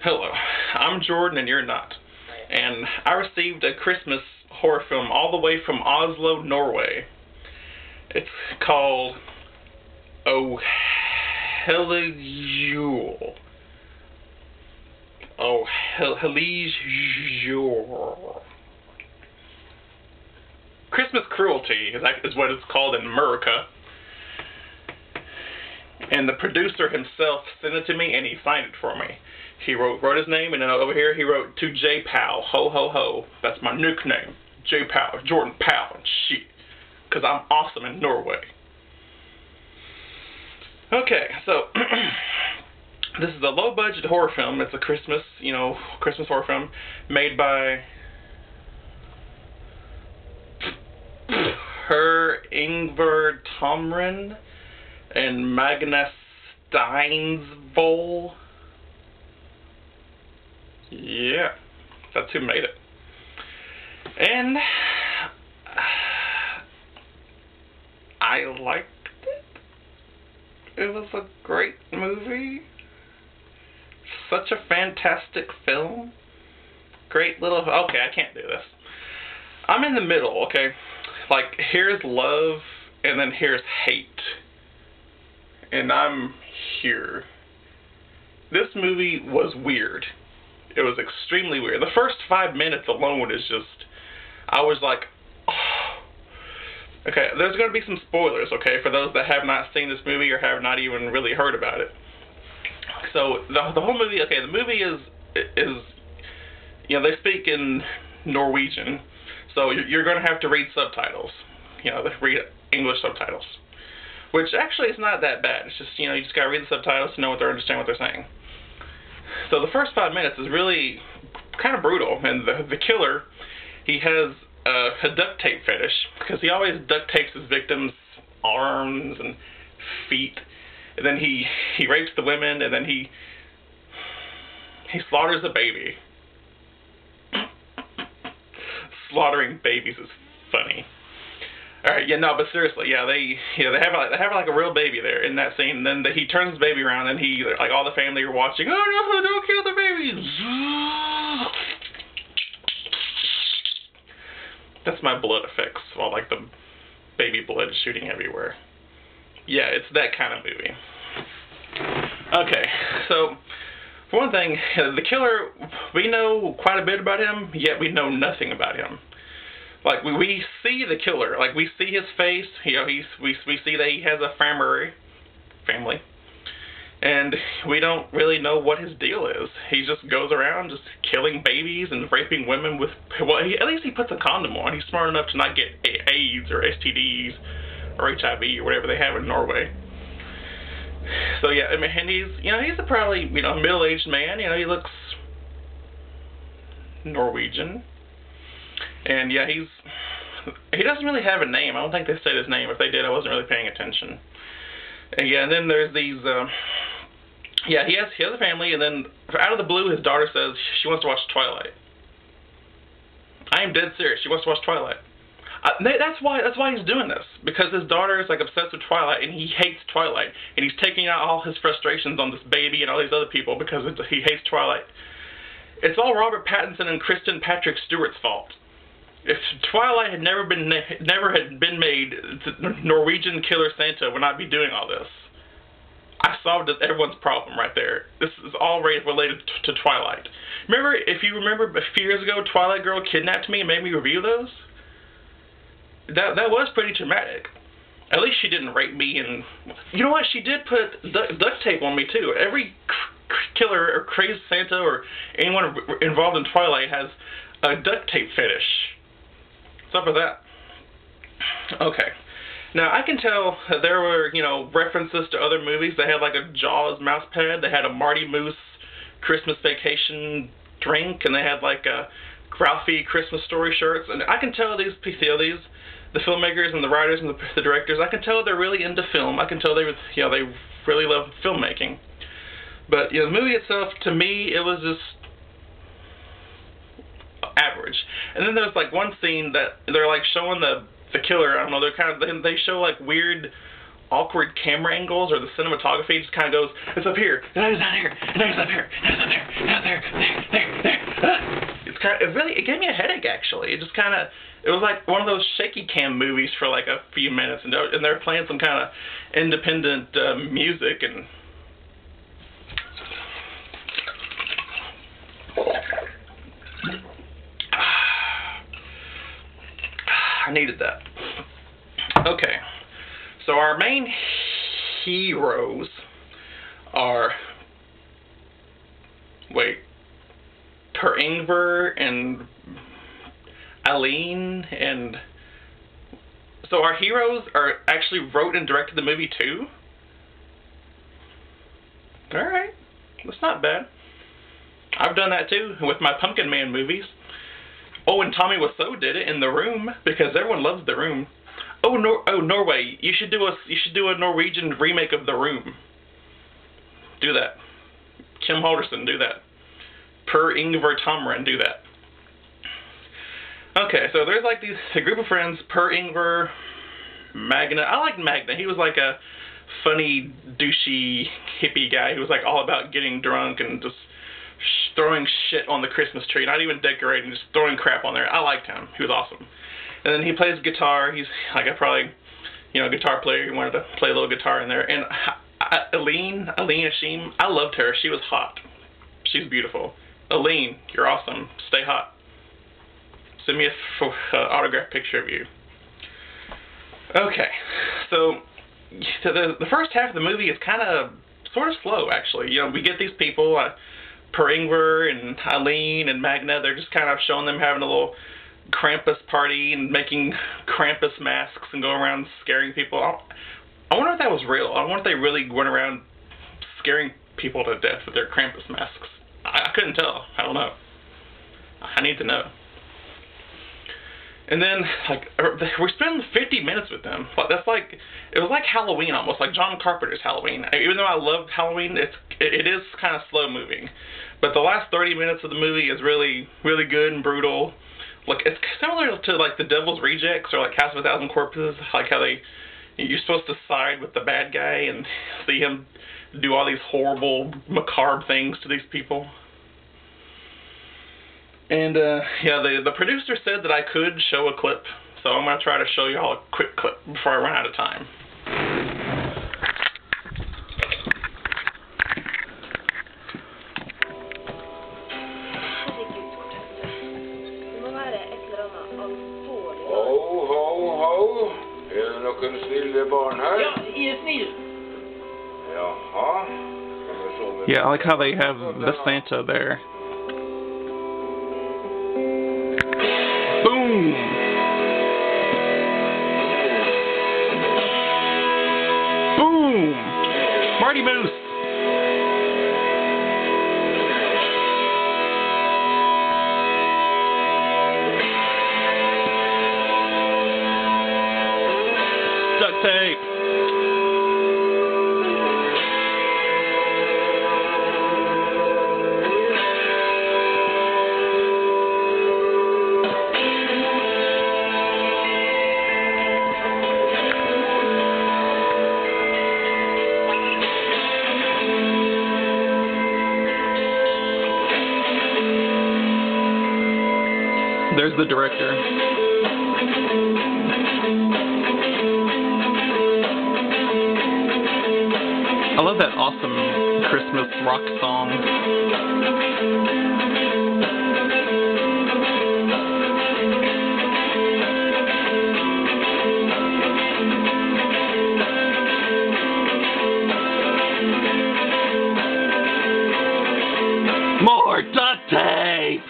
Hello, I'm Jordan and you're not. And I received a Christmas horror film all the way from Oslo, Norway. It's called Oh Hellige Jul. Oh Hellige Jul. Christmas Cruelty is what it's called in America. And the producer himself sent it to me, and he signed it for me. He wrote his name, and then over here he wrote, "To J Powell, ho ho ho." That's my nickname, J Powell, Jordan Powell, and shit. Because I'm awesome in Norway. Okay, so this is a low-budget horror film. It's a Christmas horror film made by Ingvar Tomren and Magnus Steinsvold. Yeah, that's who made it. And I liked it. It was a great movie. Such a fantastic film. Great little... Okay, I can't do this. I'm in the middle, okay? Like, here's love, and then here's hate. And I'm here. This movie was weird. It was extremely weird. The first 5 minutes alone is just... I was like... Oh. Okay, there's going to be some spoilers, okay, for those that have not seen this movie or have not even really heard about it. So, the whole movie... Okay, the movie is they speak in Norwegian. So, you're going to have to read subtitles. Read English subtitles. Which actually is not that bad. It's just, you just gotta read the subtitles to understand what they're saying. So the first 5 minutes is really kind of brutal. And the killer, he has a duct tape fetish. Because he always duct tapes his victims' arms and feet. And then he rapes the women, and then he slaughters a baby. Slaughtering babies is funny. Alright, yeah, no, but seriously, yeah, they have like a real baby there in that scene, and then he turns the baby around, and like all the family are watching, "Oh no, don't kill the baby!" That's my blood effects, while like the baby blood is shooting everywhere. Yeah, it's that kind of movie. Okay, so, for one thing, the killer, we know quite a bit about him, yet we know nothing about him. Like, we see the killer. Like, we see his face. We see that he has a family. And we don't really know what his deal is. He just goes around just killing babies and raping women with... Well, at least he puts a condom on. He's smart enough to not get AIDS or STDs or HIV or whatever they have in Norway. So, yeah, I mean, and he's a probably, middle-aged man. He looks Norwegian. And yeah, he doesn't really have a name. I don't think they said his name. If they did, I wasn't really paying attention. And yeah, and then there's these, he has a family, and then out of the blue, his daughter says she wants to watch Twilight. I am dead serious. She wants to watch Twilight. That's why he's doing this. Because his daughter is like obsessed with Twilight, and he hates Twilight. And he's taking out all his frustrations on this baby and all these other people because he hates Twilight. It's all Robert Pattinson and Kristen Patrick Stewart's fault. If Twilight had never been made, the Norwegian Killer Santa would not be doing all this. I solved everyone's problem right there. This is all related to Twilight. If you remember a few years ago, Twilight Girl kidnapped me and made me review those? That was pretty traumatic. At least she didn't rape me, and... You know what? She did put duct tape on me, too. Every killer or crazy Santa or anyone involved in Twilight has a duct tape fetish. What's up with that? Okay. Now, I can tell that there were, references to other movies. They had like a Jaws mouse pad. They had a Marty Moose Christmas Vacation drink. And they had like a Ralphie Christmas Story shirts. And I can tell the filmmakers and the writers and the directors, I can tell they're really into film. I can tell they really love filmmaking. But, the movie itself, to me, it was just average. And then there's like one scene that they're like showing the killer. I don't know. They show like weird awkward camera angles, or the cinematography just kind of goes, it's up here, and it's down here, and it's up here, and it's up there, and there. It's kind of, it gave me a headache, actually. It just kind of, it was like one of those shaky cam movies for like a few minutes, and they're playing some kind of independent music, and I needed that. Okay, so our main heroes are, Per Ingvar and Eileen, and so our heroes are actually wrote and directed the movie too? Alright, that's not bad. I've done that too with my Pumpkin Man movies. Oh, and Tommy Wiseau did it in The Room, because everyone loves The Room. Oh, Norway, you should do a Norwegian remake of The Room. Do that. Kim Halderson, do that. Per Ingvar Tomren, do that. Okay, so there's like a group of friends, Per Ingvar, Magna. I liked Magna. He was like a funny, douchey, hippie guy who was like all about getting drunk and just throwing shit on the Christmas tree, not even decorating, just throwing crap on there. I liked him. He was awesome. And then he plays guitar. He's like a guitar player. He wanted to play a little guitar in there. And Eileen Ashim, I loved her. She was hot. She's beautiful. Eileen, you're awesome. Stay hot. Send me an autographed picture of you. Okay, so the first half of the movie is kind of sort of slow, actually. You know, we get these people, Per Ingvar and Eileen and Magna. They're just kind of showing them having a little Krampus party and making Krampus masks and going around scaring people. I wonder if that was real. I wonder if they really went around scaring people to death with their Krampus masks. I couldn't tell. I don't know. I need to know. And then, like, we spend 50 minutes with them. It was like Halloween almost, like John Carpenter's Halloween. Even though I love Halloween, it is kind of slow moving. But the last 30 minutes of the movie is really, really good and brutal. Like, it's similar to like The Devil's Rejects or like House of a Thousand Corpses, like how you're supposed to side with the bad guy and see him do all these horrible, macabre things to these people. And, yeah, the producer said that I could show a clip, so I'm going to try to show you all a quick clip before I run out of time. Ho, ho, ho. Är det någon snille barn här? Ja, är snill. Jaha. Yeah, I like how they have the Santa there. Boom! Boom! Marty Moose! Duct tape! There's the director. I love that awesome Christmas rock song. More duct tape!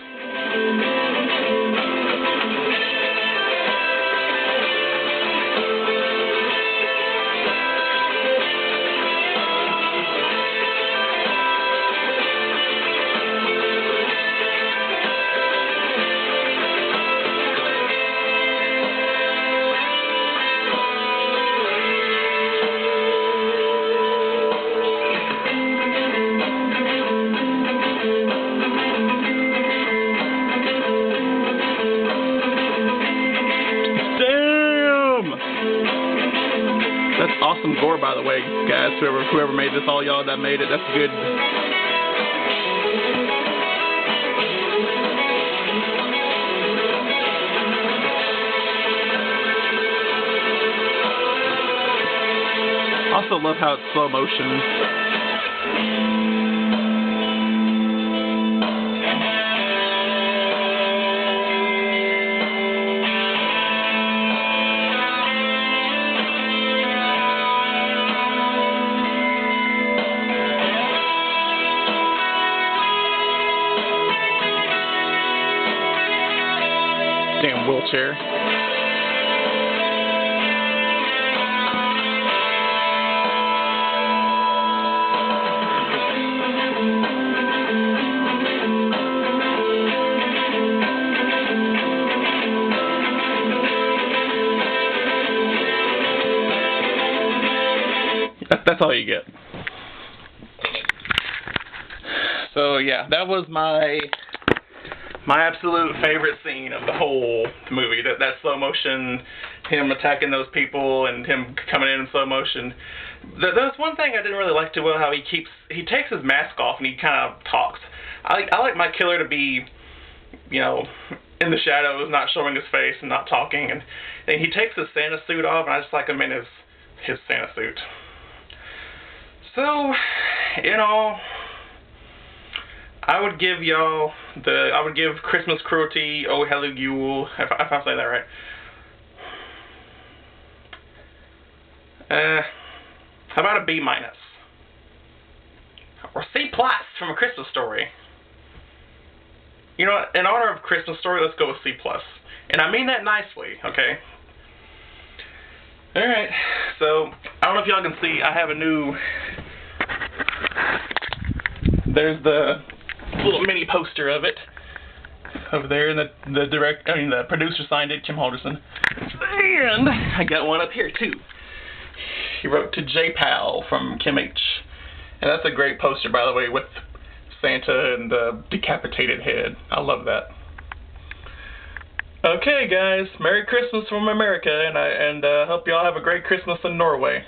some gore, by the way, guys. Whoever made this, all y'all that made it, that's good. I also love how it's slow motion. Damn wheelchair. That's all you get. So yeah, that was my absolute favorite scene of the whole movie. That slow motion, him attacking those people and him coming in slow motion. That's one thing I didn't really like too well, how he takes his mask off and he kind of talks. I like my killer to be, you know, in the shadows, not showing his face and not talking, and he takes his Santa suit off, and I just like him in his Santa suit. So, you know, I would give Christmas Cruelty, Oh Hello Yule, if I'm saying that right. How about a B-? Or C+ from A Christmas Story. You know, in honor of Christmas Story, let's go with C+. And I mean that nicely, okay? Alright, so, I don't know if y'all can see, I have a new... There's the little mini poster of it over there, and the producer signed it, Kim Halderson. And I got one up here too. He wrote to J Pal from Kim H. And that's a great poster, by the way, with Santa and the decapitated head. I love that. Okay, guys, Merry Christmas from America, and I hope y'all have a great Christmas in Norway.